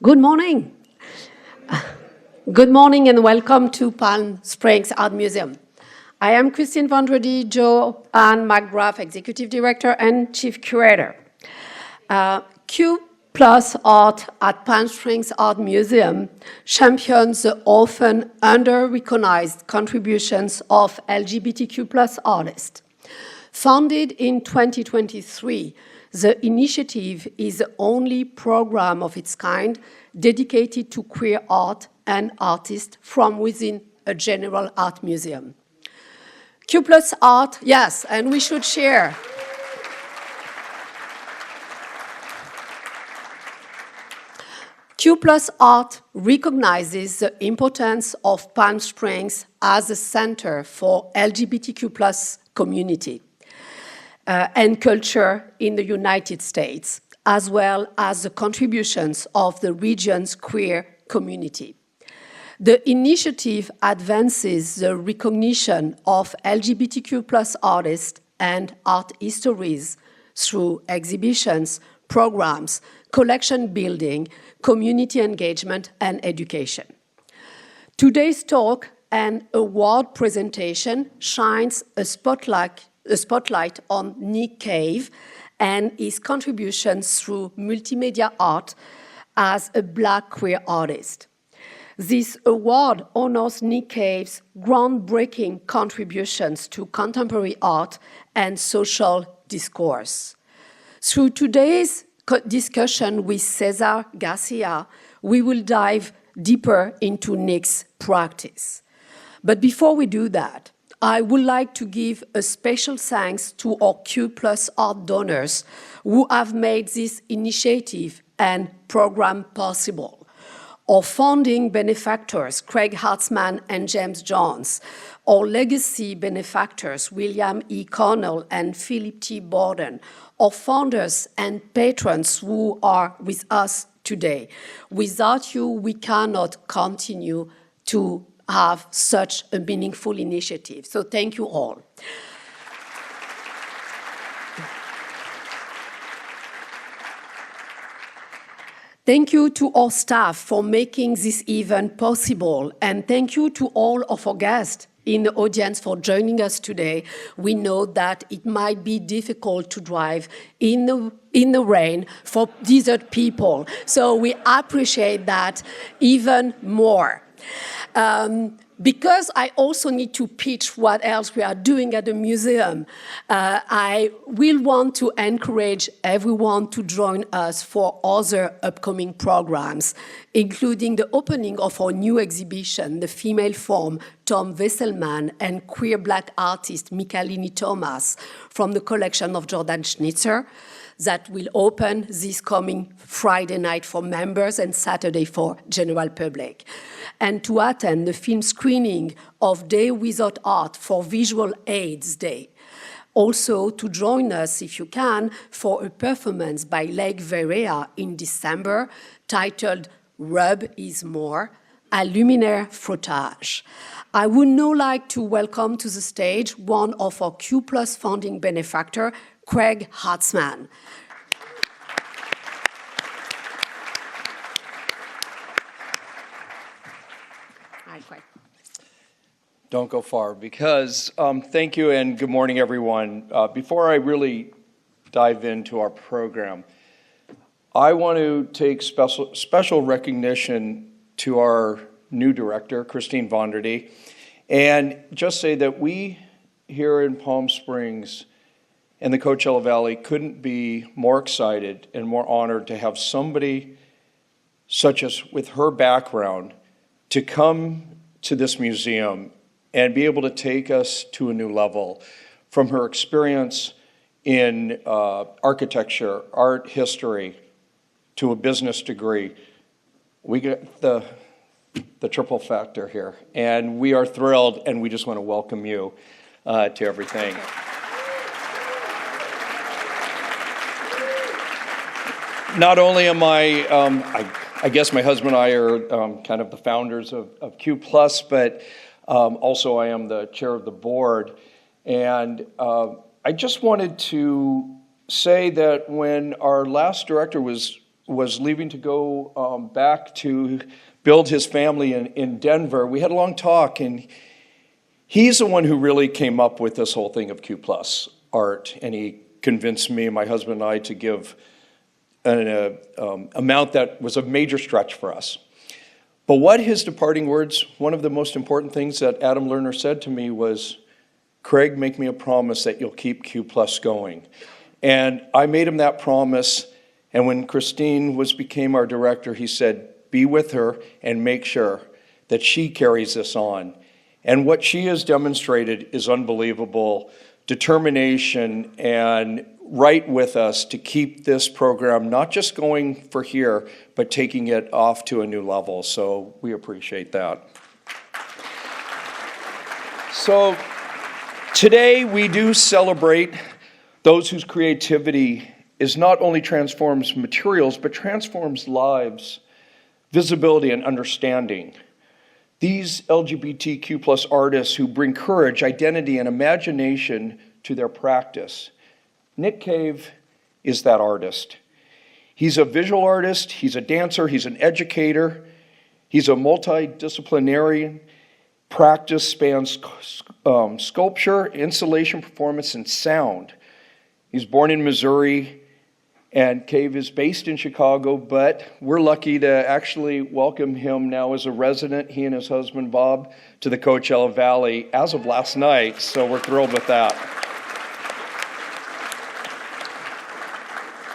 Good morning. Good morning and welcome to Palm Springs Art Museum. I am Christine Vandredi, Joe Ann McGrath, Executive Director and Chief Curator. Q Plus Art at Palm Springs Art Museum champions the often under-recognized contributions of LGBTQ plus artists. Founded in 2023, the initiative is the only program of its kind dedicated to queer art and artists from within a general art museum. Q Plus Art, yes, and we should share. Q Plus Art recognizes the importance of Palm Springs as a center for LGBTQ plus community and culture in the United States, as well as the contributions of the region's queer community. The initiative advances the recognition of LGBTQ plus artists and art histories through exhibitions, programs, collection building, community engagement, and education. Today's talk and award presentation shines a spotlight on Nick Cave and his contributions through multimedia art as a Black queer artist. This award honors Nick Cave's groundbreaking contributions to contemporary art and social discourse. Through today's discussion with César García, we will dive deeper into Nick's practice. But before we do that, I would like to give a special thanks to our Q Plus Art donors who have made this initiative and program possible. Our founding benefactors, Craig Hartzman and James Jones, our legacy benefactors, William E. Connell and Philip T. Borden, our founders and patrons who are with us today. Without you, we cannot continue to have such a meaningful initiative. So thank you all. Thank you to our staff for making this event possible, and thank you to all of our guests in the audience for joining us today. We know that it might be difficult to drive in the rain for desert people, so we appreciate that even more. Because I also need to pitch what else we are doing at the museum, I will want to encourage everyone to join us for other upcoming programs, including the opening of our new exhibition, The Female Form, Tom Wesselman, and queer Black artist Michalini Thomas from the collection of Jordan Schnitzer, that will open this coming Friday night for members and Saturday for general public. And to attend the film screening of Day Without Art for Visual AIDS Day. Also to join us, if you can, for a performance by Lake Verea in December titled Rub is More, a luminaire frottage. I would now like to welcome to the stage one of our Q Plus founding benefactor, Craig Hartzman. Hi, Craig. Don't go far, because thank you and good morning, everyone. Before I really dive into our program, I want to take special recognition to our new director, Christine Vandredi, and just say that we here in Palm Springs and the Coachella Valley couldn't be more excited and more honored to have somebody such as with her background to come to this museum and be able to take us to a new level. From her experience in architecture, art history, to a business degree, we get the triple factor here. And we are thrilled, and we just want to welcome you to everything. Not only am I guess my husband and I are kind of the founders of Q+, but also I am the chair of the board. And I just wanted to say that when our last director was was leaving to go back to build his family in Denver, we had a long talk, and he's the one who really came up with this whole thing of Q plus art, and he convinced me, my husband and I, to give an amount that was a major stretch for us. But what his departing words, one of the most important things that Adam Lerner said to me was, Craig, make me a promise that you'll keep Q plus going. And I made him that promise, and when Christine became our director, he said, be with her and make sure that she carries this on. And what she has demonstrated is unbelievable determination and right with us to keep this program not just going for here, but taking it off to a new level. So we appreciate that. So today we do celebrate those whose creativity is not only transforms materials, but transforms lives, visibility, and understanding. These LGBTQ plus artists who bring courage, identity, and imagination to their practice. Nick Cave is that artist. He's a visual artist, he's a dancer, he's an educator, he's a multidisciplinary. Practice spans sculpture, installation, performance, and sound. He's born in Missouri, and Cave is based in Chicago, but we're lucky to actually welcome him now as a resident, he and his husband Bob, to the Coachella Valley as of last night, so we're thrilled with that.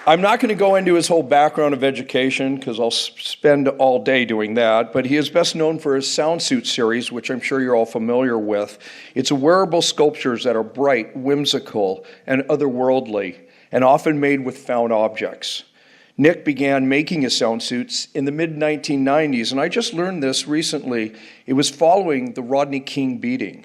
I'm not going to go into his whole background of education because I'll spend all day doing that, but he is best known for his Soundsuits series, which I'm sure you're all familiar with. It's wearable sculptures that are bright, whimsical, and otherworldly, and often made with found objects. Nick began making his Soundsuits in the mid-1990s, and I just learned this recently. It was following the Rodney King beating.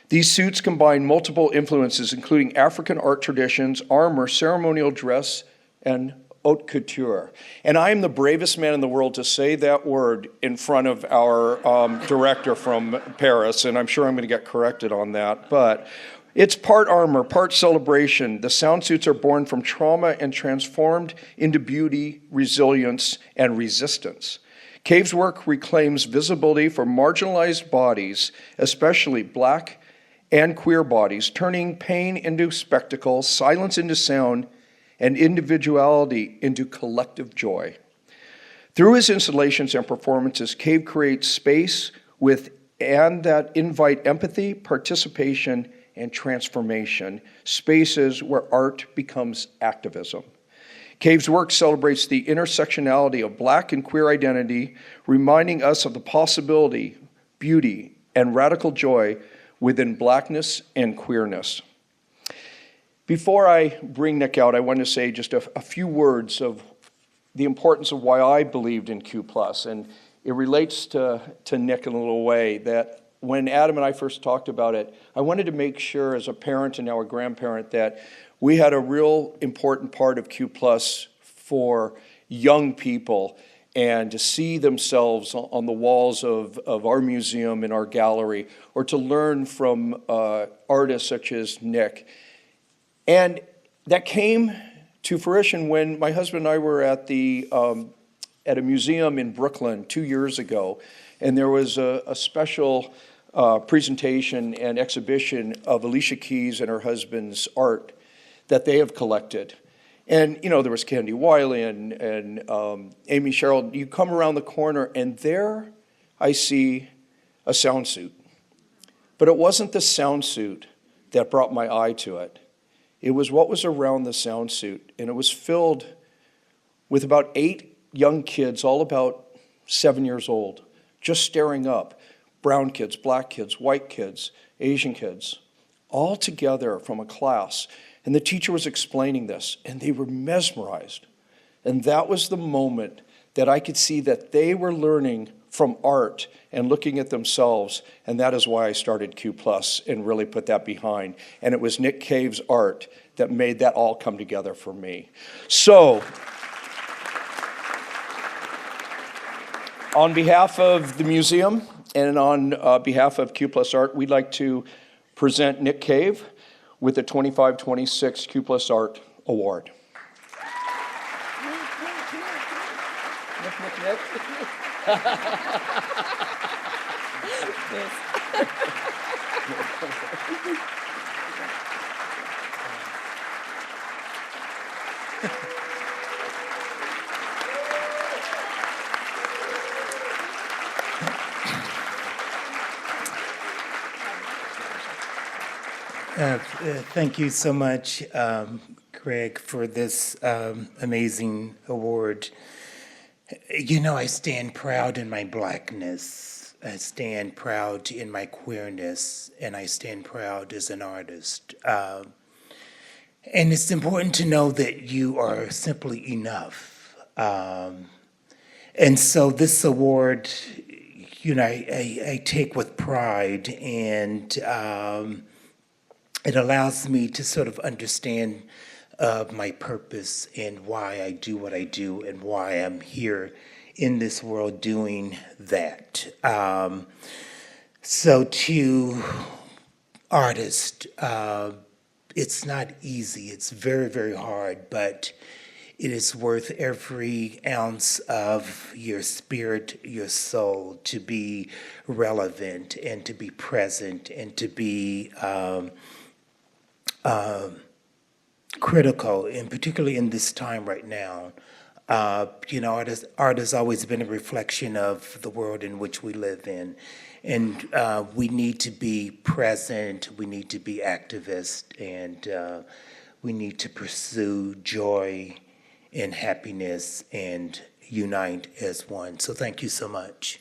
These suits combine multiple influences, including African art traditions, armor, ceremonial dress, and haute couture. And I am the bravest man in the world to say that word in front of our director from Paris, and I'm sure I'm going to get corrected on that. But it's part armor, part celebration. The Soundsuits are born from trauma and transformed into beauty, resilience, and resistance. Cave's work reclaims visibility for marginalized bodies, especially Black and queer bodies, turning pain into spectacle, silence into sound, and individuality into collective joy. Through his installations and performances, Cave creates space that invite empathy, participation, and transformation, spaces where art becomes activism. Cave's work celebrates the intersectionality of Black and queer identity, reminding us of the possibility, beauty, and radical joy within Blackness and queerness. Before I bring Nick out, I want to say just a few words of the importance of why I believed in Q+, and it relates to Nick in a little way, that when Adam and I first talked about it, I wanted to make sure as a parent and now a grandparent that we had a real important part of Q+ for young people and to see themselves on the walls of our museum and our gallery, or to learn from artists such as Nick. And that came to fruition when my husband and I were at a museum in Brooklyn 2 years ago, and there was a special presentation and exhibition of Alicia Keys and her husband's art that they have collected. And, you know, there was Candy Wiley and Amy Sherrill. You come around the corner, and there I see a Soundsuit. But it wasn't the Soundsuit that brought my eye to it. It was what was around the Soundsuit, and it was filled with about 8 young kids, all about 7 years old, just staring up. Brown kids, Black kids, white kids, Asian kids, all together from a class. And the teacher was explaining this, and they were mesmerized. And that was the moment that I could see that they were learning from art and looking at themselves, and that is why I started Q+ and really put that behind. And it was Nick Cave's art that made that all come together for me. So, on behalf of the museum and on behalf of Q+ Art, we'd like to present Nick Cave with the 25-26 Q+ Art Award. Thank you so much, Greg, for this amazing award. You know, I stand proud in my Blackness. I stand proud in my queerness, and I stand proud as an artist. And it's important to know that you are simply enough. And so this award, you know, I take with pride, and it allows me to sort of understand my purpose and why I do what I do and why I'm here in this world doing that. So to artists, it's not easy. It's very, very hard, but it is worth every ounce of your spirit, your soul, to be relevant and to be present and to be critical, and particularly in this time right now. You know, art has always been a reflection of the world in which we live in. And we need to be present, we need to be activists, and we need to pursue joy and happiness and unite as one. So thank you so much.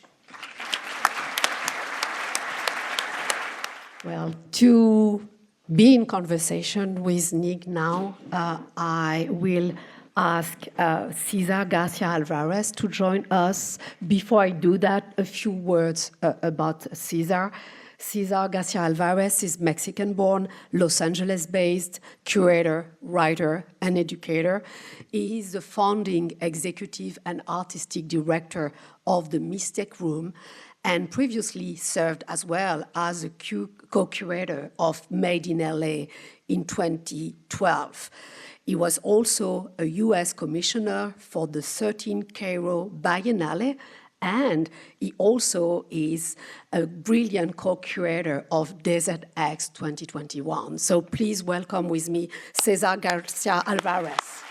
Well, to be in conversation with Nick now, I will ask César García Alvarez to join us. Before I do that, a few words about César. César García Alvarez is Mexican-born, Los Angeles-based curator, writer, and educator. He is the founding executive and artistic director of the Mystic Room, and previously served as well as a co-curator of Made in LA in 2012. He was also a US commissioner for the 13th Cairo Biennale, and he also is a brilliant co-curator of Desert X 2021. So please welcome with me César García Alvarez.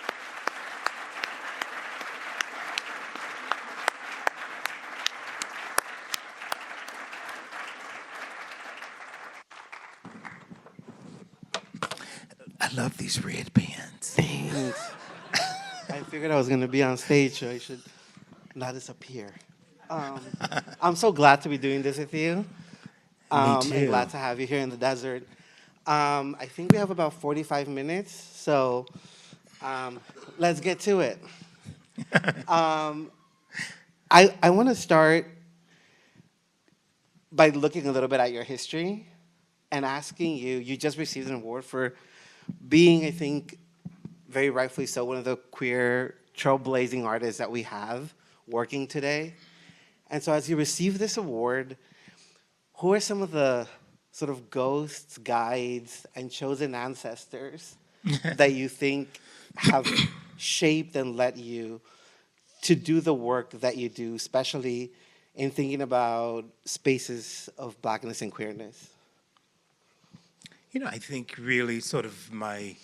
I love these red pants. Thanks. I figured I was going to be on stage, so I should not disappear. I'm so glad to be doing this with you. Me too. And glad to have you here in the desert. I think we have about 45 minutes, so let's get to it. I want to start by looking a little bit at your history and asking you, you just received an award for being, I think, very rightfully so, one of the queer trailblazing artists that we have working today. And so as you receive this award, who are some of the sort of ghosts, guides, and chosen ancestors that you think have shaped and led you to do the work that you do, especially in thinking about spaces of Blackness and queerness? You know, I think really sort of my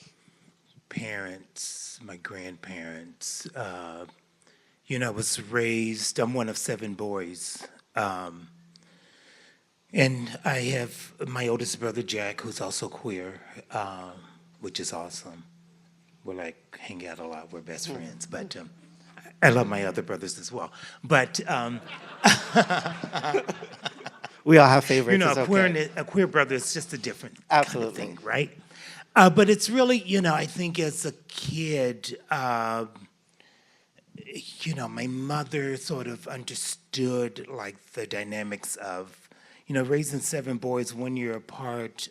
parents, my grandparents, you know, I was raised, I'm one of 7 boys. And I have my oldest brother, Jack, who's also queer, which is awesome. We're like, hang out a lot, we're best friends. But I love my other brothers as well. But We all have favorites. you know, it's a queer brother is just a different Absolutely. kind of thing, right? But it's really, you know, I think as a kid, you know, my mother sort of understood like the dynamics of, you know, raising 7 boys 1 year apart.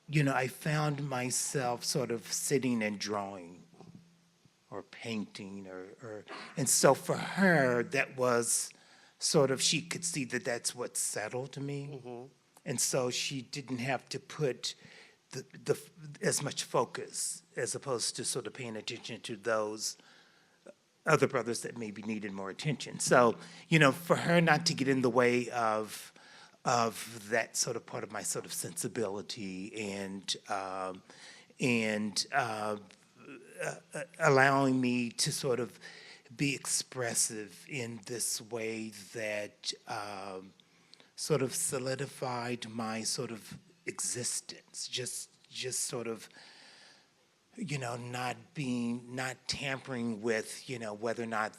You know, I found myself sort of sitting and drawing or painting and so for her, that was sort of, she could see that that's what settled me. Mm-hmm. And so she didn't have to put as much focus as opposed to sort of paying attention to those other brothers that maybe needed more attention. So, for her not to get in the way of that sort of part of my sort of sensibility and allowing me to sort of be expressive in this way that sort of solidified my sort of existence, just sort of, not tampering with, whether or not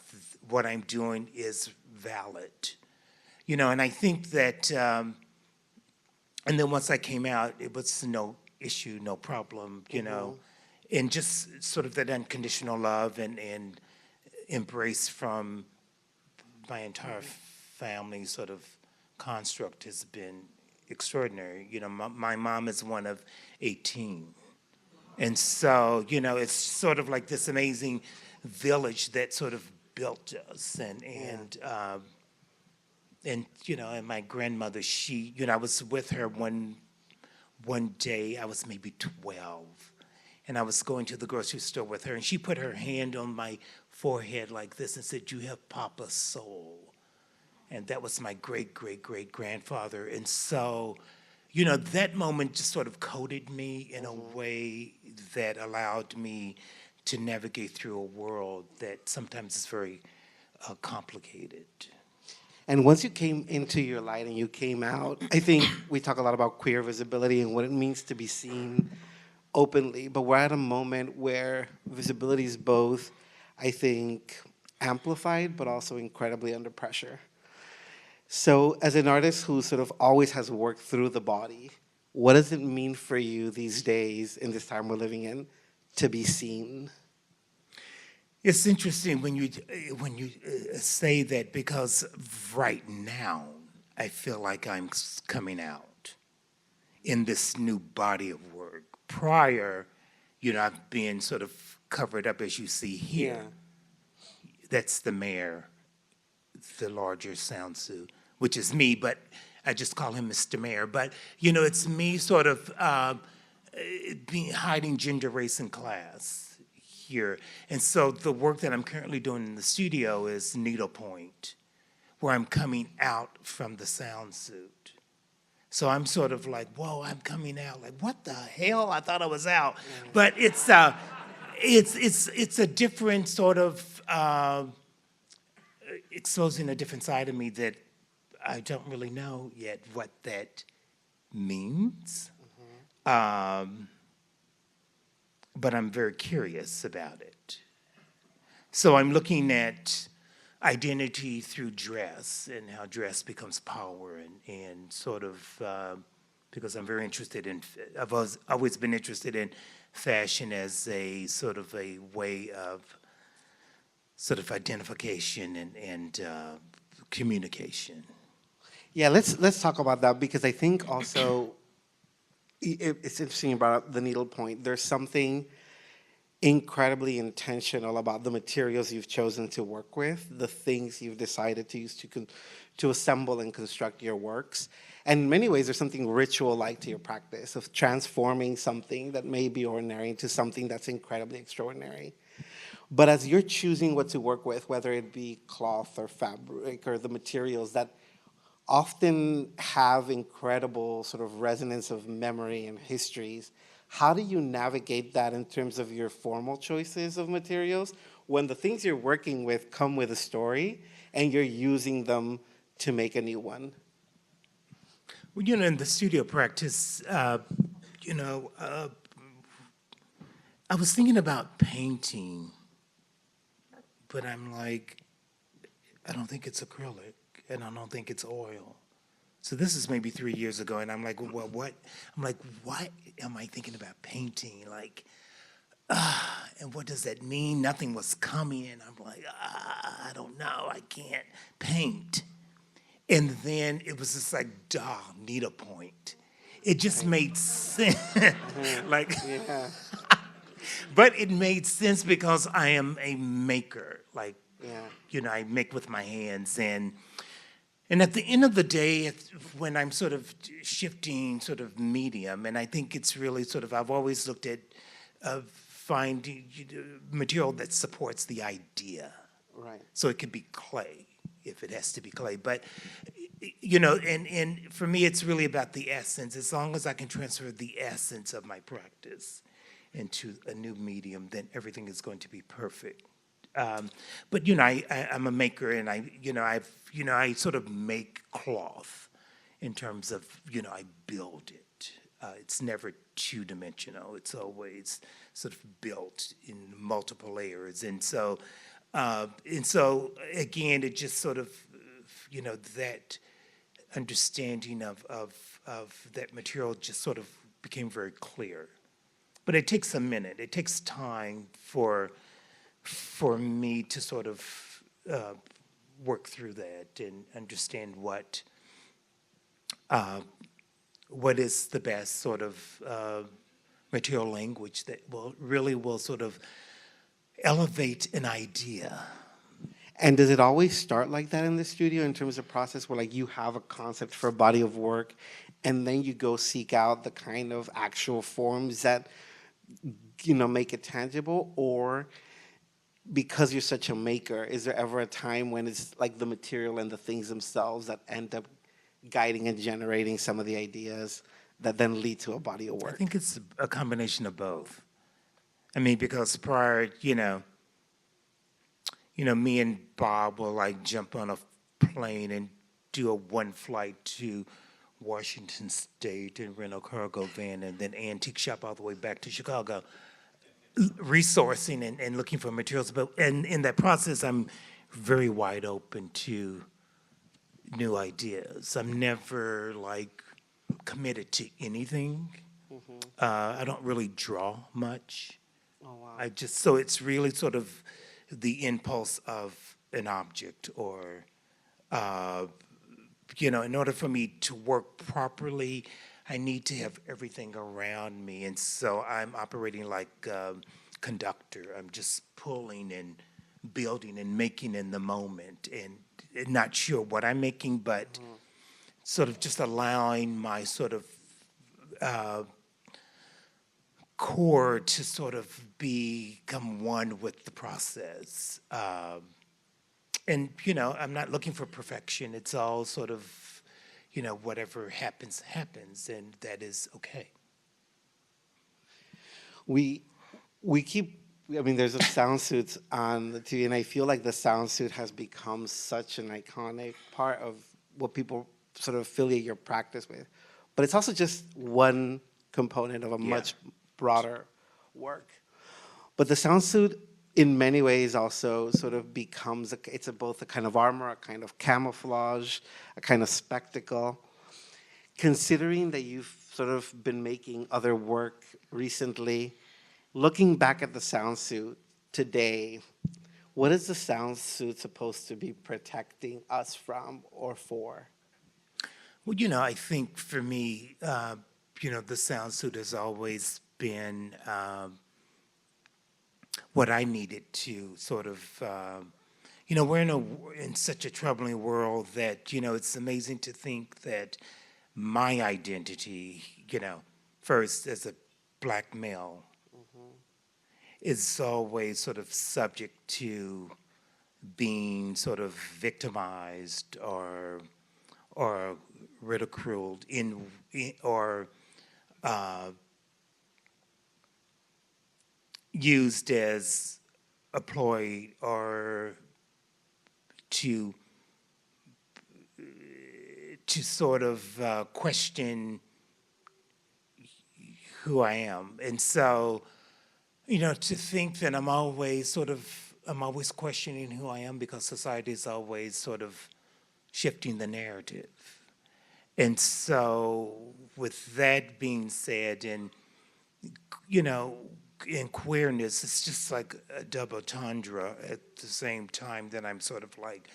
what I'm doing is valid. And I think that, and then once I came out, it was no issue, no problem, and just sort of that unconditional love and embrace from my entire family sort of construct has been extraordinary. My mom is one of 18. And so, it's sort of like this amazing village that sort of built us. And my grandmother, she, I was with her one day, I was maybe 12. And I was going to the grocery store with her, and she put her hand on my forehead like this and said, "You have Papa's soul." And that was my great-great-great-grandfather. And so, that moment just sort of coded me in a way that allowed me to navigate through a world that sometimes is very complicated. And once you came into your light and you came out, I think we talk a lot about queer visibility and what it means to be seen openly, but we're at a moment where visibility is both, I think, amplified, but also incredibly under pressure. So as an artist who sort of always has worked through the body, what does it mean for you these days, in this time we're living in, to be seen? It's interesting when you say that, because right now I feel like I'm coming out in this new body of work. Prior, I've been sort of covered up, as you see here. Yeah. That's the mayor, the larger Soundsuit, which is me, but I just call him Mr. Mayor. But, it's me sort of hiding gender, race, and class here. And so the work that I'm currently doing in the studio is needlepoint, where I'm coming out from the Soundsuit. So I'm sort of like, whoa, I'm coming out. Like, what the hell? I thought I was out. Mm. But it's a different sort of exposing a different side of me that I don't really know yet what that means. Mm-hmm. But I'm very curious about it. So I'm looking at identity through dress and how dress becomes power and sort of, because I'm very interested in, I've always been interested in fashion as a sort of a way of sort of identification and communication. Yeah, let's talk about that, because I think also it's interesting about the needlepoint. There's something incredibly intentional about the materials you've chosen to work with, the things you've decided to use to assemble and construct your works. And in many ways, there's something ritual-like to your practice of transforming something that may be ordinary into something that's incredibly extraordinary. But as you're choosing what to work with, whether it be cloth or fabric or the materials that often have incredible sort of resonance of memory and histories, how do you navigate that in terms of your formal choices of materials when the things you're working with come with a story and you're using them to make a new one? Well, in the studio practice, I was thinking about painting, but I'm like, I don't think it's acrylic, and I don't think it's oil. So this is maybe 3 years ago, and I'm like, well, what? I'm like, why am I thinking about painting? Like, and what does that mean? Nothing was coming, and I'm like, I don't know, I can't paint. And then it was just like, needlepoint. It just made sense. Like, yeah. But it made sense because I am a maker. Like, yeah. I make with my hands. And at the end of the day, when I'm sort of shifting sort of medium, and I think it's really sort of, I've always looked at finding material that supports the idea. Right. So it could be clay if it has to be clay. But, you know, and for me, it's really about the essence. As long as I can transfer the essence of my practice into a new medium, then everything is going to be perfect. But you know, I'm a maker, and I sort of make cloth in terms of, you know, I build it. It's never two-dimensional. It's always sort of built in multiple layers, and so again, it just sort of, you know, that understanding of that material just sort of became very clear. But it takes a minute. It takes time for me to sort of work through that and understand what is the best sort of material language that will sort of elevate an idea. And does it always start like that in the studio in terms of process where like you have a concept for a body of work and then you go seek out the kind of actual forms that, you know, make it tangible? Or because you're such a maker, is there ever a time when it's like the material and the things themselves that end up guiding and generating some of the ideas that then lead to a body of work? I think it's a combination of both. I mean, because prior, you know, me and Bob will like jump on a plane and do a one flight to Washington State and rent a cargo van and then antique shop all the way back to Chicago, resourcing and looking for materials. And in that process, I'm very wide open to new ideas. I'm never like committed to anything. I don't really draw much. Oh, wow. So it's really sort of the impulse of an object or, you know, in order for me to work properly, I need to have everything around me. And so I'm operating like a conductor. I'm just pulling and building and making in the moment and not sure what I'm making, but sort of just allowing my sort of core to sort of become one with the process. And, you know, I'm not looking for perfection. It's all sort of, you know, whatever happens, happens, and that is okay. We keep, I mean, there's a Soundsuits on the TV, and I feel like the Soundsuit has become such an iconic part of what people sort of affiliate your practice with. But it's also just one component of a much broader work. But the Soundsuit, in many ways, also sort of becomes, it's both a kind of armor, a kind of camouflage, a kind of spectacle. Considering that you've sort of been making other work recently, looking back at the Soundsuit today, what is the Soundsuit supposed to be protecting us from or for? Well, you know, I think for me, you know, the Soundsuit has always been what I needed to sort of, you know, we're in such a troubling world that, you know, it's amazing to think that my identity, you know, first as a black male, is always sort of subject to being sort of victimized or ridiculed or used as a ploy or to sort of question who I am. And so, you know, to think that I'm always questioning who I am because society is always sort of shifting the narrative. And so with that being said, and, you know, in queerness, it's just like a double entendre at the same time that I'm sort of like,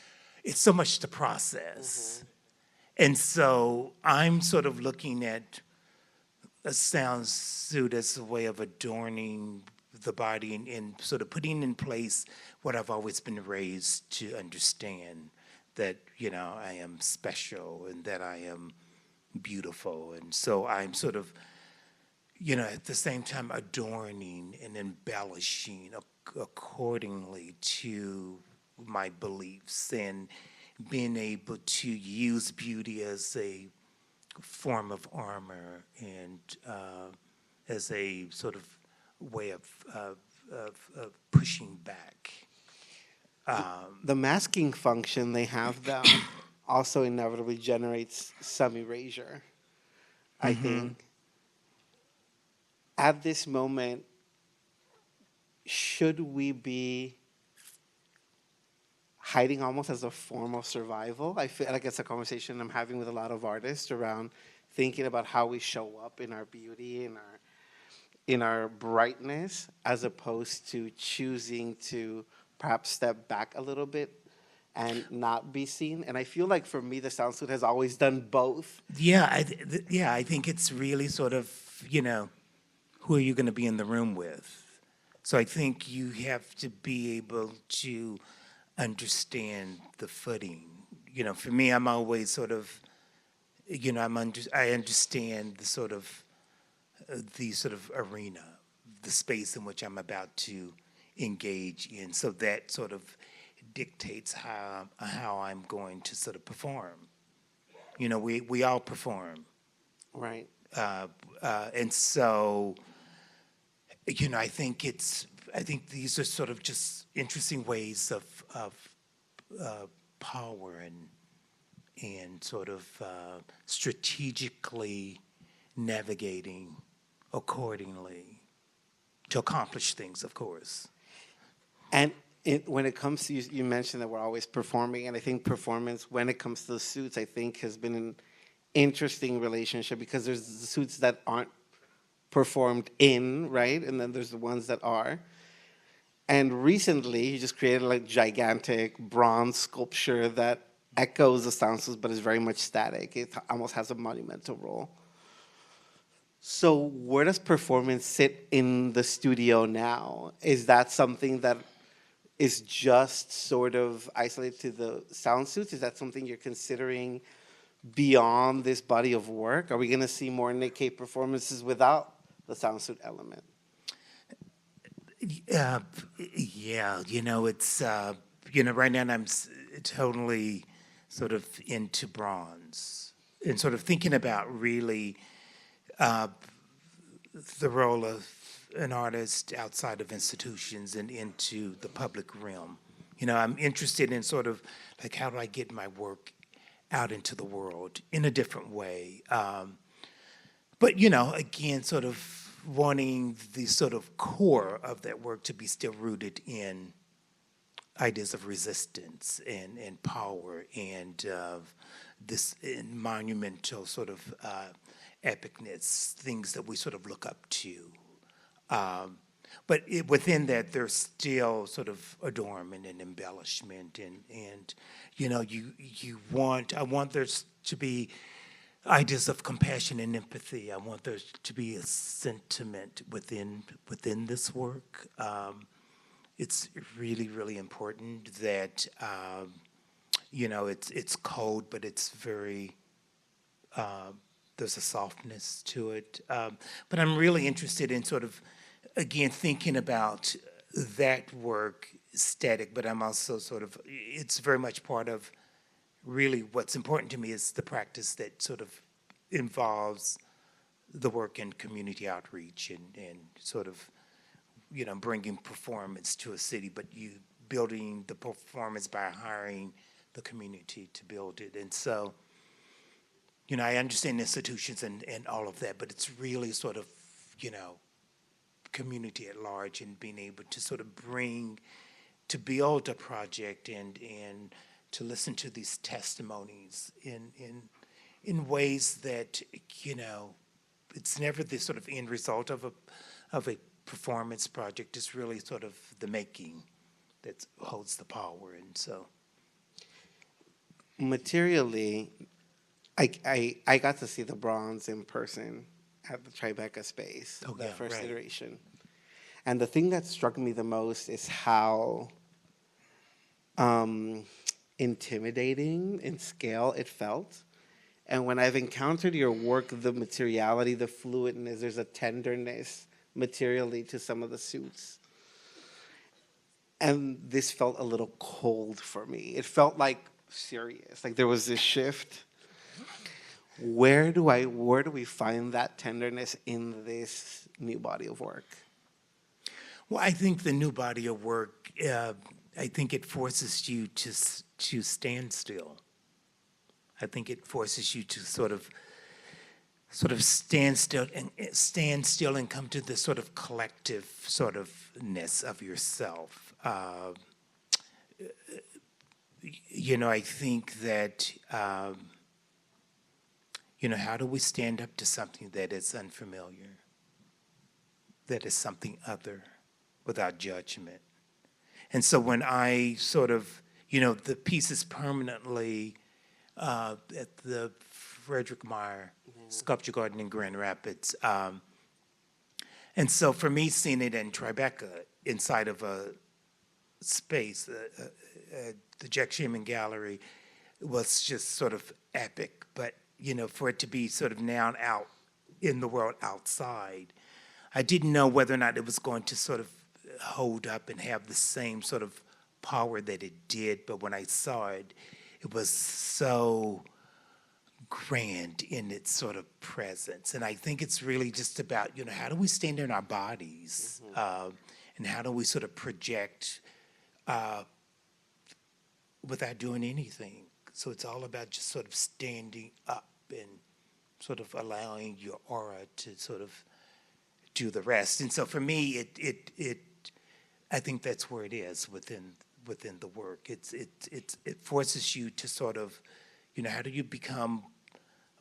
it's so much to process. And so I'm sort of looking at a Soundsuit as a way of adorning the body and sort of putting in place what I've always been raised to understand, that, you know, I am special and that I am beautiful. And so I'm sort of, you know, at the same time adorning and embellishing accordingly to my beliefs, and being able to use beauty as a form of armor and as a sort of way of pushing back. The masking function they have down also inevitably generates some erasure, I think. At this moment, should we be hiding almost as a form of survival? I feel like it's a conversation I'm having with a lot of artists around thinking about how we show up in our beauty, in our brightness, as opposed to choosing to perhaps step back a little bit and not be seen. And I feel like for me, the Soundsuit has always done both. Yeah, I think it's really sort of, who are you going to be in the room with? So I think you have to be able to understand the footing. For me, I'm always sort of, I understand the sort of arena, the space in which I'm about to engage in. So that sort of dictates how I'm going to sort of perform. We all perform. Right. And so, I think these are sort of just interesting ways of power and sort of strategically navigating accordingly to accomplish things, of course. And when it comes to, you mentioned that we're always performing, and I think performance, when it comes to the suits, I think has been an interesting relationship, because there's the suits that aren't performed in, right? And then there's the ones that are. And recently, you just created like gigantic bronze sculpture that echoes the Soundsuits, but is very much static. It almost has a monumental role. So where does performance sit in the studio now? Is that something that is just sort of isolated to the Soundsuits? Is that something you're considering beyond this body of work? Are we going to see more Nick Cave performances without the Soundsuit element? Yeah, it's, right now I'm totally sort of into bronze and sort of thinking about really the role of an artist outside of institutions and into the public realm. I'm interested in sort of like, how do I get my work out into the world in a different way? But, again, sort of wanting the sort of core of that work to be still rooted in ideas of resistance and power and this monumental sort of epicness, things that we sort of look up to. But within that, there's still sort of adornment and embellishment, and I want there to be ideas of compassion and empathy. I want there to be a sentiment within this work. It's really, really important that it's cold, but it's very there's a softness to it. But I'm really interested in sort of, again, thinking about that work static, but I'm also sort of, it's very much part of really what's important to me is the practice that sort of involves the work in community outreach and sort of, bringing performance to a city, but you building the performance by hiring the community to build it. And so, I understand institutions and all of that, but it's really sort of, community at large and being able to sort of to build a project and to listen to these testimonies in ways that, it's never the sort of end result of a performance project. It's really sort of the making that holds the power. And so, materially, I got to see the bronze in person at the Tribeca space, first iteration. And the thing that struck me the most is how intimidating in scale it felt. And when I've encountered your work, the materiality, the fluidness, there's a tenderness materially to some of the suits. And this felt a little cold for me. It felt like serious, like there was this shift. Where do we find that tenderness in this new body of work? Well, I think the new body of work, I think it forces you to stand still. I think it forces you to sort of stand still and come to this sort of collective sort ofness of yourself. I think that, how do we stand up to something that is unfamiliar, that is something other, without judgment? And so when I sort of, the piece is permanently at the Frederick Meyer Sculpture Garden in Grand Rapids. And so for me, seeing it in Tribeca, inside of a space, the Jack Shearman Gallery, was just sort of epic. But, for it to be sort of now out in the world outside, I didn't know whether or not it was going to sort of hold up and have the same sort of power that it did. But when I saw it, it was so grand in its sort of presence. And I think it's really just about, how do we stand in our bodies, and how do we sort of project without doing anything? So it's all about just sort of standing up and sort of allowing your aura to sort of do the rest. And so for me, I think that's where it is within the work. It forces you to sort of, how do you become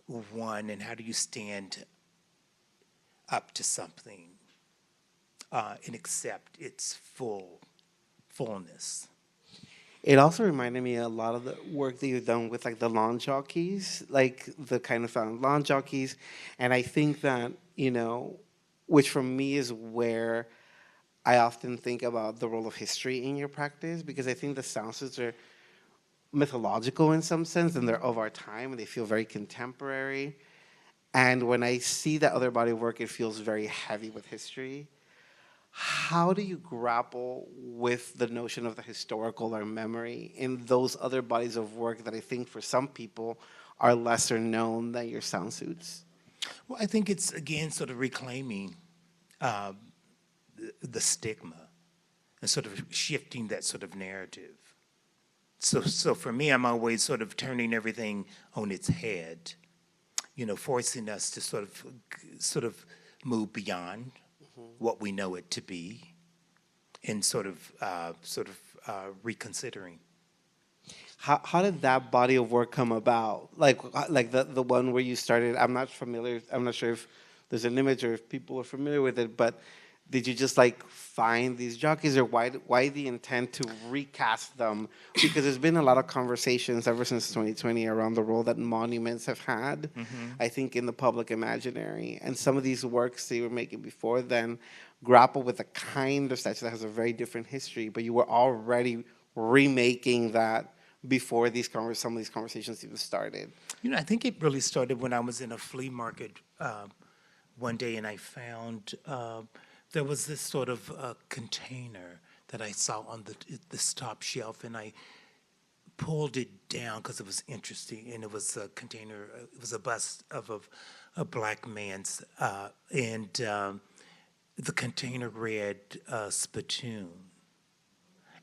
one, and how do you stand up to something and accept its fullness? It also reminded me a lot of the work that you've done with like the lawn jockeys, like the kind of found lawn jockeys. And I think that, which for me is where I often think about the role of history in your practice, because I think the Soundsuits are mythological in some sense, and they're of our time, and they feel very contemporary. And when I see that other body of work, it feels very heavy with history. How do you grapple with the notion of the historical or memory in those other bodies of work that I think for some people are lesser known than your Soundsuits? Well, I think it's, again, sort of reclaiming the stigma and sort of shifting that sort of narrative. So for me, I'm always sort of turning everything on its head, forcing us to sort of move beyond what we know it to be, and sort of reconsidering. How did that body of work come about? Like the one where you started. I'm not familiar. I'm not sure if there's an image or if people are familiar with it, but did you just find these jockeys, or why the intent to recast them? Because there's been a lot of conversations ever since 2020 around the role that monuments have had, I think, in the public imaginary. And some of these works that you were making before then grapple with a kind of statue that has a very different history, but you were already remaking that before some of these conversations even started. I think it really started when I was in a flea market one day, and I found there was this sort of container that I saw on this top shelf, and I pulled it down because it was interesting, and it was a container. It was a bust of a black man's, and the container read Spittoon,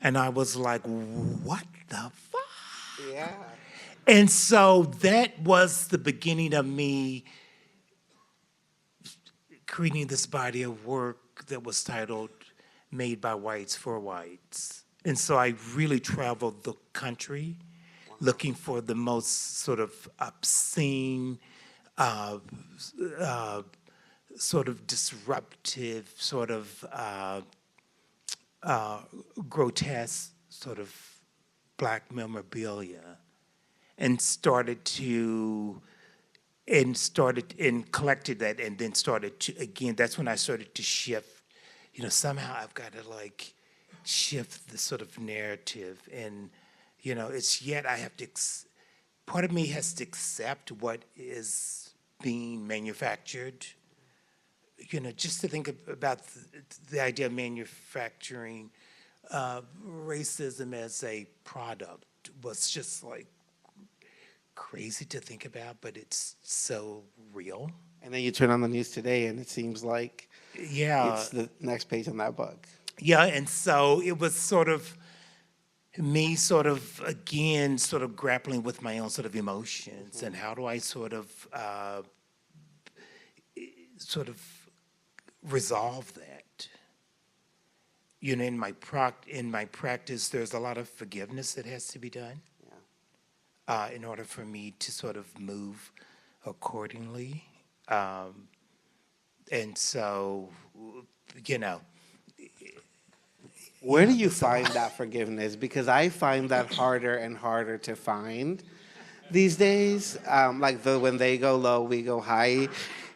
and I was like, "What the fuck?" Yeah. And so that was the beginning of me creating this body of work that was titled Made by Whites for Whites. And so I really traveled the country looking for the most sort of obscene, sort of disruptive, sort of grotesque sort of black memorabilia, and collected that, and then started to, again, that's when I started to shift, somehow I've got to shift the sort of narrative, and, it's yet I have to, part of me has to accept what is being manufactured, just to think about the idea of manufacturing racism as a product was just like crazy to think about, but it's so real. And then you turn on the news today, and it seems like Yeah. it's the next page on that book. Yeah, and so it was sort of me again grappling with my own sort of emotions and how do I sort of resolve that. You know, in my practice, there's a lot of forgiveness that has to be done in order for me to sort of move accordingly. And so, you know. Where do you find that forgiveness? Because I find that harder and harder to find these days. When they go low, we go high.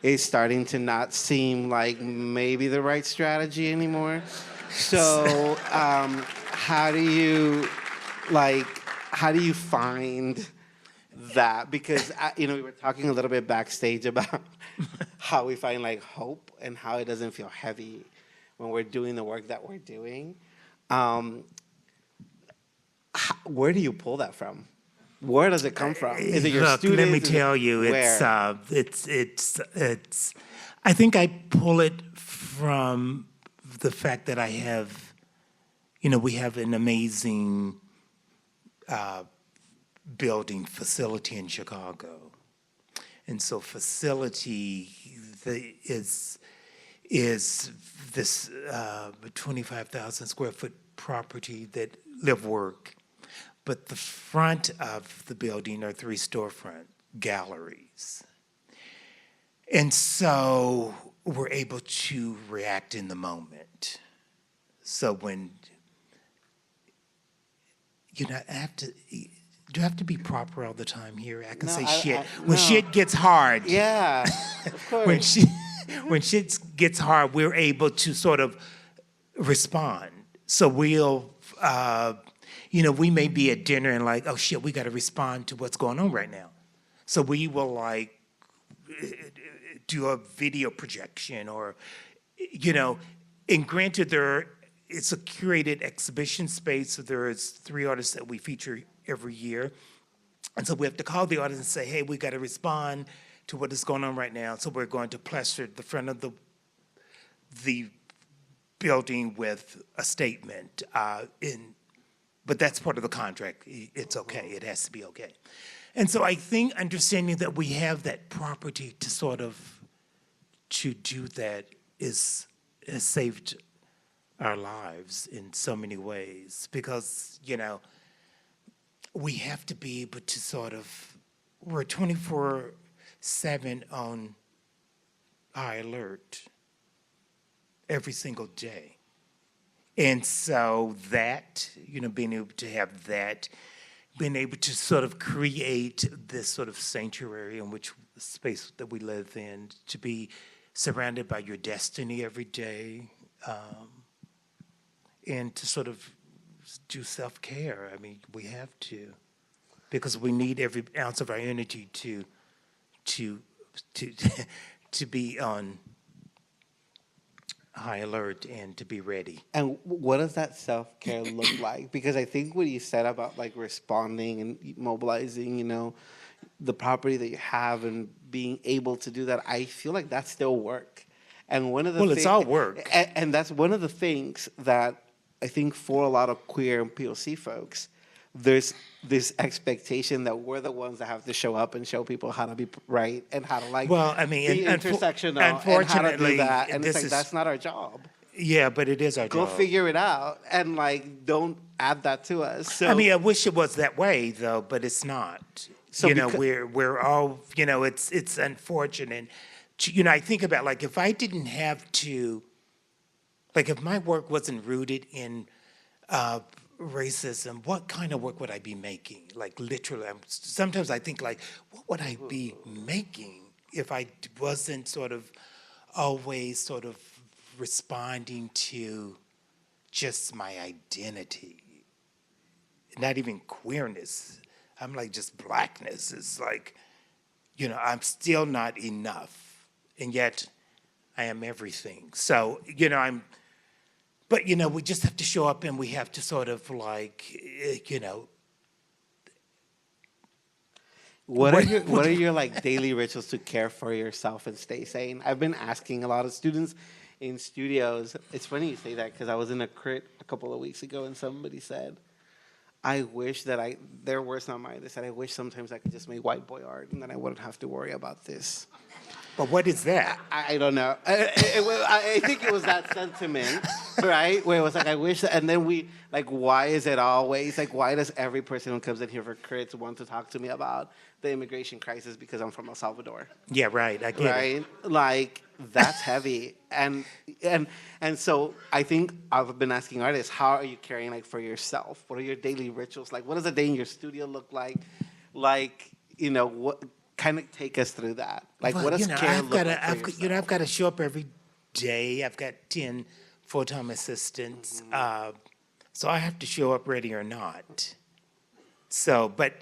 It's starting to not seem like maybe the right strategy anymore. So, how do you find that? Because we were talking a little bit backstage about how we find like hope and how it doesn't feel heavy when we're doing the work that we're doing. Where do you pull that from? Where does it come from? Is it your Look, students? let me tell you, it's. I think I pull it from the fact that I have, we have an amazing building facility in Chicago, and so facility is this 25,000 square foot property that live work. But the front of the building are 3 storefront galleries. And so we're able to react in the moment. So when, I have to, do I have to be proper all the time here? I can say shit. When shit gets hard. Yeah, of course. When shit gets hard, we're able to sort of respond. So we'll, we may be at dinner and like, oh shit, we got to respond to what's going on right now. So we will like do a video projection or, and granted it's a curated exhibition space. So there's 3 artists that we feature every year. And so we have to call the audience and say, hey, we got to respond to what is going on right now. So we're going to plaster the front of the building with a statement. But that's part of the contract. It's okay. It has to be okay. And so I think understanding that we have that property to do that has saved our lives in so many ways because, we have to be able to we're 24/7 on high alert every single day. And so that, being able to have that, being able to create this sanctuary in which space that we live in, to be surrounded by your destiny every day, and to do self-care. I mean, we have to, because we need every ounce of our energy to be on high alert and to be ready. And what does that self-care look like? Because I think what you said about like responding and mobilizing, the property that you have and being able to do that, I feel like that's still work. And one of the it's all work. And that's one of the things that I think for a lot of queer and POC folks, there's this expectation that we're the ones that have to show up and show people how to be right and how to be intersectional and how to do that. And it's like, that's not our job. Yeah, but it is our Go job. figure it out and don't add that to us. So, I wish it was that way though, but it's not. So we're all, it's unfortunate. I think about if I didn't have to, if my work wasn't rooted in racism, what kind of work would I be making? Literally, sometimes I think what would I be making if I wasn't always responding to just my identity, not even queerness. I'm just blackness. It's I'm still not enough, and yet I am everything. So, I'm But, you know, we just have to show up and we have to sort of like, you know. What are your like daily rituals to care for yourself and stay sane? I've been asking a lot of students in studios. It's funny you say that because I was in a crit a couple of weeks ago and somebody said, I wish that their words not mine, they said, I wish sometimes I could just make white boy art and then I wouldn't have to worry about this. But what is that? I don't know. I think it was that sentiment, right? Where it was like, I wish, and then why is it always, like, why does every person who comes in here for crits want to talk to me about the immigration crisis because I'm from El Salvador? Yeah, right, I get it. Right? Like, that's heavy. And so I think I've been asking artists, how are you caring, like, for yourself? What are your daily rituals? Like, what does a day in your studio look like? Like, you know, what kind of take us through that? Like, Well, what does you know, care look like for yourself? You know, I've got to show up every day. I've got 10 full-time assistants. So I have to show up ready or not. So, but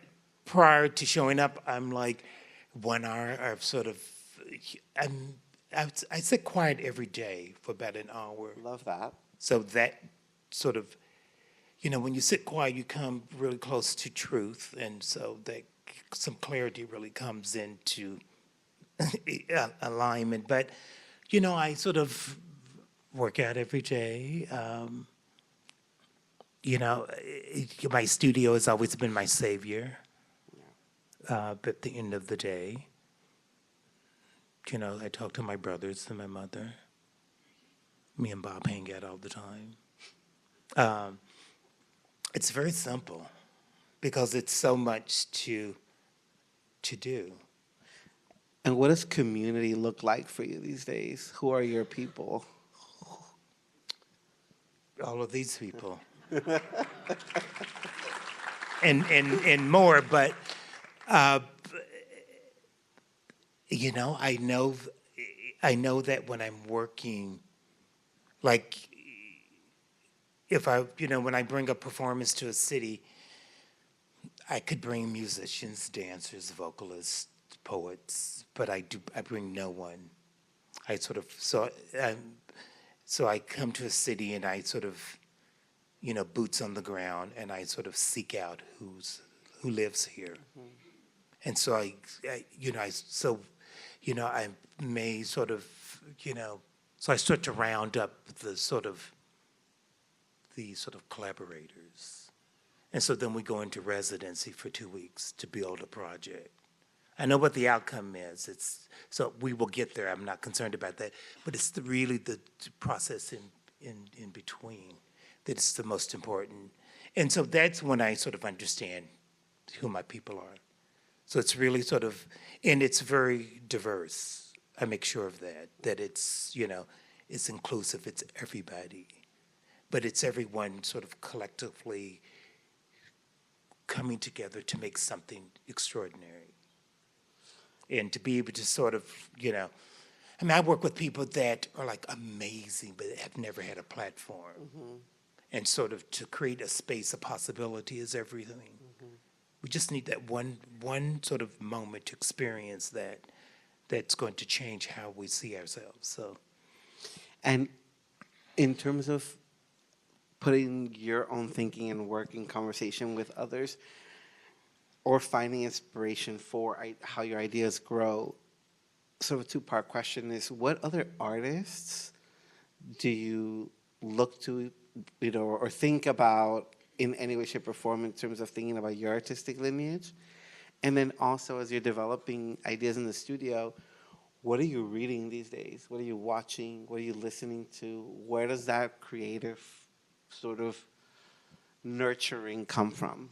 prior to showing up, I'm like 1 hour of sort of, I sit quiet every day for about an hour. Love that. So that sort of, you know, when you sit quiet, you come really close to truth. And so that some clarity really comes into alignment. But, you know, I sort of work out every day. You know, my studio has always been my savior. At the end of the day, you know, I talk to my brothers and my mother. Me and Bob hang out all the time. It's very simple because it's so much to do. And what does community look like for you these days? Who are your people? All of these people. and more, but you know, I know that when I'm working, like if when I bring a performance to a city, I could bring musicians, dancers, vocalists, poets, but I bring no one. So I come to a city and I sort of, you know, boots on the ground, and I sort of seek out who lives here. Mm-hmm. And so I may sort of, you know, so I start to round up the sort of collaborators. And so then we go into residency for 2 weeks to build a project. I know what the outcome is. So we will get there. I'm not concerned about that. But it's really the process in between that is the most important. And so that's when I sort of understand who my people are. So it's really sort of, and it's very diverse. I make sure of that it's, you know, it's inclusive, it's everybody. But it's everyone sort of collectively coming together to make something extraordinary. And to be able to sort of, you know, I mean, I work with people that are like amazing, but have never had a platform. Mm-hmm. And sort of to create a space of possibility is everything. Mm-hmm. We just need that one sort of moment to experience that's going to change how we see ourselves. So, and in terms of putting your own thinking and work in conversation with others, or finding inspiration for how your ideas grow, sort of a two-part question is, what other artists do you look to, you know, or think about in any way, shape, or form in terms of thinking about your artistic lineage? And then also, as you're developing ideas in the studio, what are you reading these days? What are you watching? What are you listening to? Where does that creative sort of nurturing come from?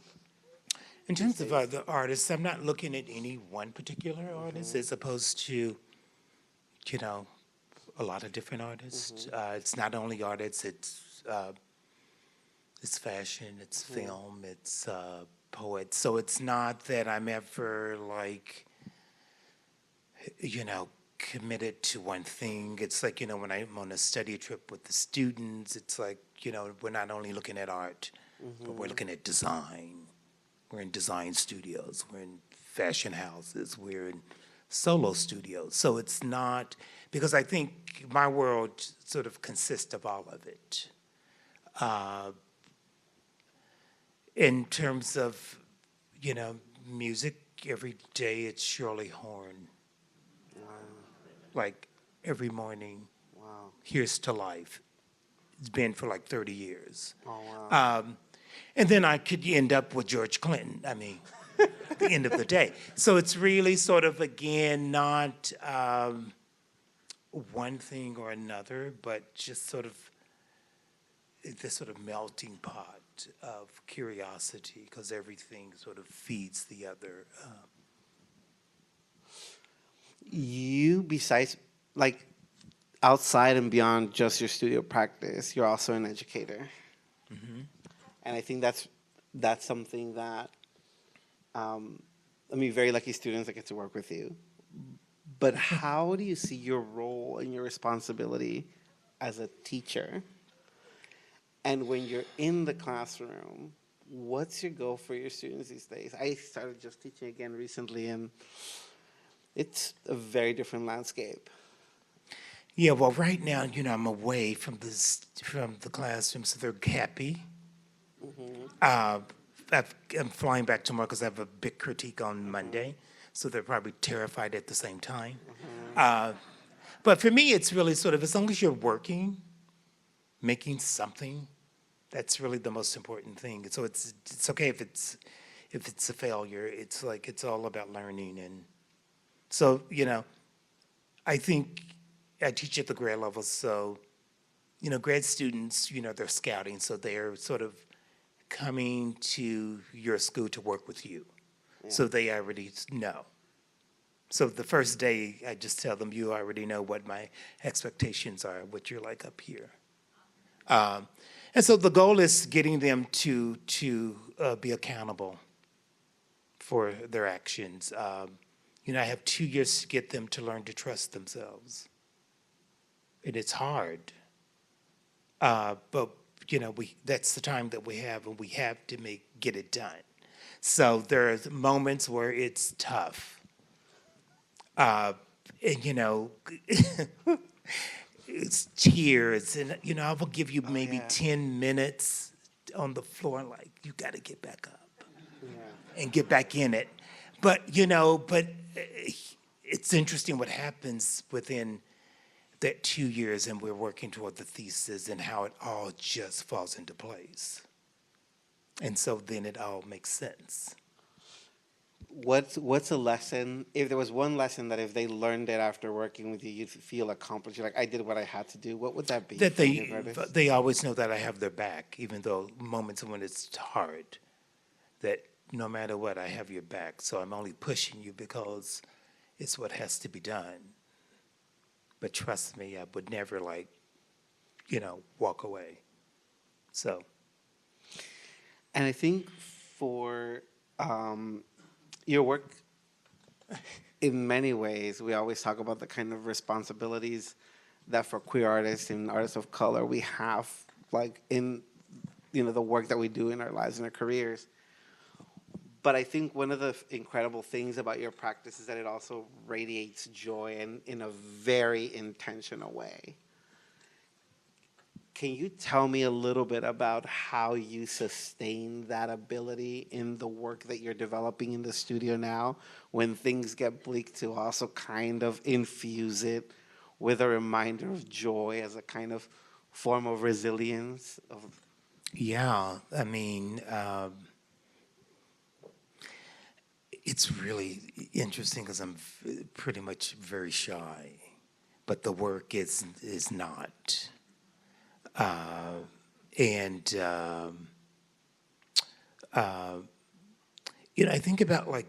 In terms of other artists, I'm not looking at any one particular artist as opposed to, you know, a lot of different artists. It's not only artists, it's fashion, it's film, it's poets. So it's not that I'm ever like, you know, committed to one thing. It's like, you know, when I'm on a study trip with the students, it's like, you know, we're not only looking at art, but we're looking at design. We're in design studios, we're in fashion houses, we're in solo studios. So it's not, because I think my world sort of consists of all of it. Uh, in terms of, music, every day it's Shirley Horn. Like every morning, Wow. Here's to Life. It's been for like 30 years. Oh, wow. And then I could end up with George Clinton, I mean, at the end of the day. So it's really sort of, again, not one thing or another, but just sort of this sort of melting pot of curiosity, because everything sort of feeds the other. You, besides, like, outside and beyond just your studio practice, you're also an educator. And I think that's something that, very lucky students that get to work with you. But how do you see your role and your responsibility as a teacher? And when you're in the classroom, what's your goal for your students these days? I started just teaching again recently, and it's a very different landscape. Yeah, well, right now, I'm away from the classroom, so they're happy. I'm flying back tomorrow because I have a big critique on Monday, so they're probably terrified at the same time. But for me, it's really sort of, as long as you're working, making something, that's really the most important thing. So it's okay if it's a failure. It's like it's all about learning, and so I think I teach at the grade level, so grad students, they're scouting, so they're sort of coming to your school to work with you. Yeah. So they already know. So the first day, I just tell them, you already know what my expectations are, what you're like up here. And so the goal is getting them to be accountable for their actions. I have 2 years to get them to learn to trust themselves. And it's hard. But that's the time that we have, and we have to get it done. So there's moments where it's tough. And it's tears, and I will give you maybe 10 minutes on the floor, like, you got to get back up and get back in it. But it's interesting what happens within that 2 years, and we're working toward the thesis, and how it all just falls into place. And so then it all makes sense. What's a lesson, if there was one lesson that if they learned it after working with you, you'd feel accomplished, you're like, I did what I had to do, what would that be? That they always know that I have their back, even though moments when it's hard, that no matter what, I have your back. So I'm only pushing you because it's what has to be done. But trust me, I would never walk away. So. And I think for your work, in many ways, we always talk about the kind of responsibilities that for queer artists and artists of color we have, like in the work that we do in our lives and our careers. But I think one of the incredible things about your practice is that it also radiates joy and in a very intentional way. Can you tell me a little bit about how you sustain that ability in the work that you're developing in the studio now, when things get bleak, to also kind of infuse it with a reminder of joy as a kind of form of resilience? Yeah, it's really interesting because I'm pretty much very shy, but the work is not. I think about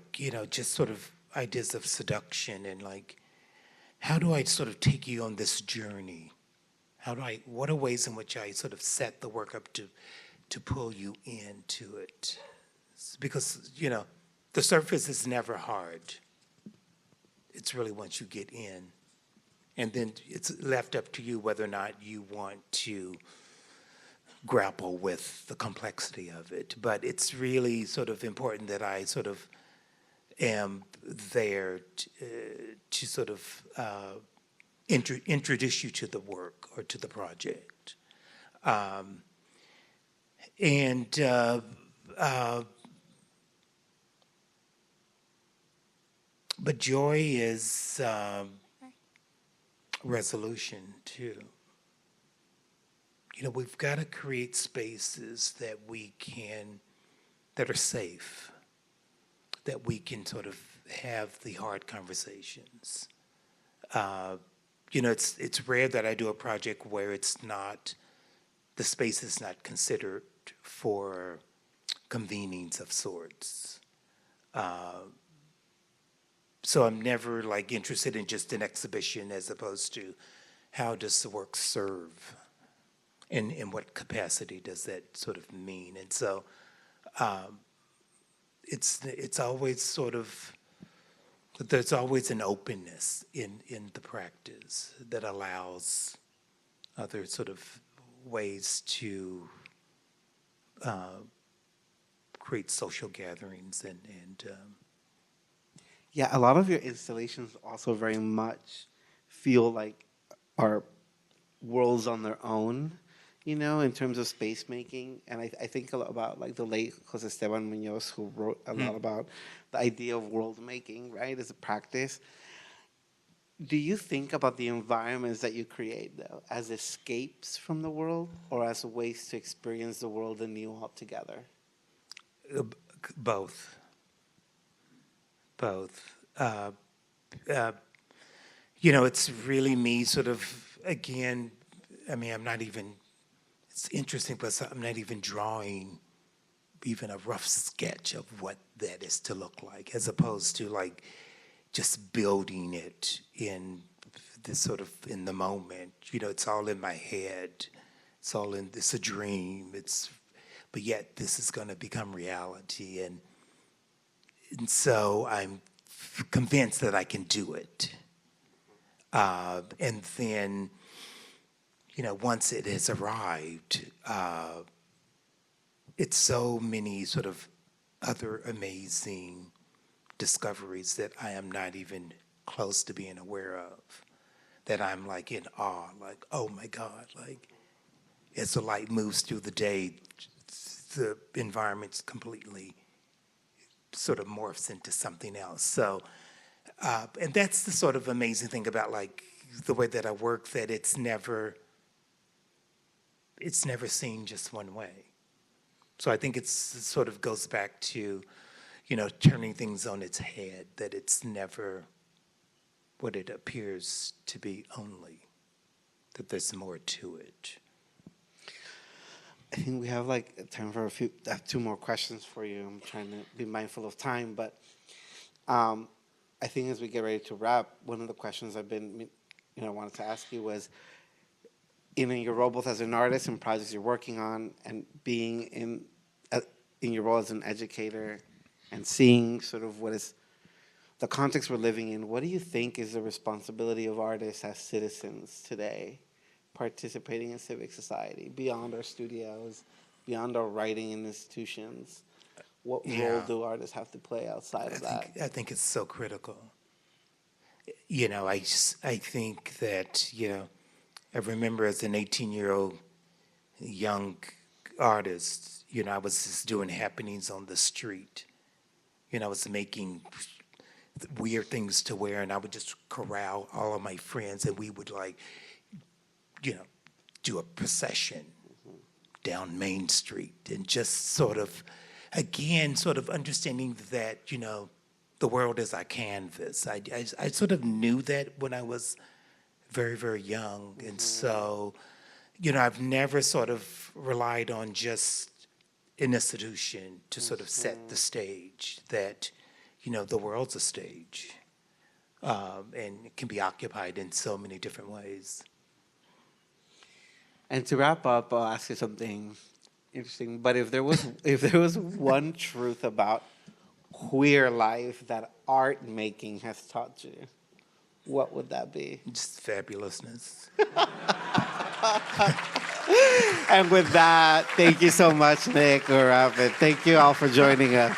just sort of ideas of seduction, and how do I sort of take you on this journey? What are ways in which I sort of set the work up to pull you into it? Because, the surface is never hard. It's really once you get in. And then it's left up to you whether or not you want to grapple with the complexity of it. But it's really sort of important that I sort of am there to sort of introduce you to the work or to the project. And but joy is resolution too. You know, we've got to create spaces that that are safe, that we can sort of have the hard conversations. You know, it's rare that I do a project where the space is not considered for convenings of sorts. So I'm never like interested in just an exhibition as opposed to how does the work serve? And in what capacity does that sort of mean? And so it's always sort of, there's always an openness in the practice that allows other sort of ways to create social gatherings and Yeah, a lot of your installations also very much feel like are worlds on their own, you know, in terms of space making. And I think a lot about like the late Jose Esteban Munoz, who wrote a lot about the idea of world making, right, as a practice. Do you think about the environments that you create, though, as escapes from the world or as ways to experience the world anew altogether? both. You know, it's really me sort of, again, I mean, it's interesting, but I'm not even drawing even a rough sketch of what that is to look like, as opposed to like just building it in this sort of in the moment. You know, it's all in my head. It's a dream. But yet this is going to become reality. And so I'm convinced that I can do it. And then, you know, once it has arrived, it's so many sort of other amazing discoveries that I am not even close to being aware of, that I'm like in awe, like, oh my God, like as the light moves through the day, the environment's completely sort of morphs into something else. So, and that's the sort of amazing thing about like the way that I work, that it's never seen just one way. So I think it sort of goes back to, you know, turning things on its head, that it's never what it appears to be only, that there's more to it. I think we have like time for I have two more questions for you. I'm trying to be mindful of time, but I think as we get ready to wrap, one of the questions wanted to ask you was, in your role both as an artist and projects you're working on, and being in your role as an educator, and seeing sort of what is the context we're living in, what do you think is the responsibility of artists as citizens today, participating in civic society, beyond our studios, beyond our writing institutions? What role do artists have to play outside of that? I think it's so critical. You know, I think that, you know, I remember as an 18-year-old young artist, you know, I was just doing happenings on the street. You know, I was making weird things to wear, and I would just corral all of my friends, and we would like, you know, do a procession down Main Street, and just sort of, again, sort of understanding that, you know, the world is our canvas. I sort of knew that when I was very, very young. And so, you know, I've never sort of relied on just an institution to sort of set the stage, that, you know, the world's a stage, and it can be occupied in so many different ways. And to wrap up, I'll ask you something interesting. But if there was one truth about queer life that art making has taught you, what would that be? Just fabulousness. And with that, thank you so much, Nick. Thank you all for joining us.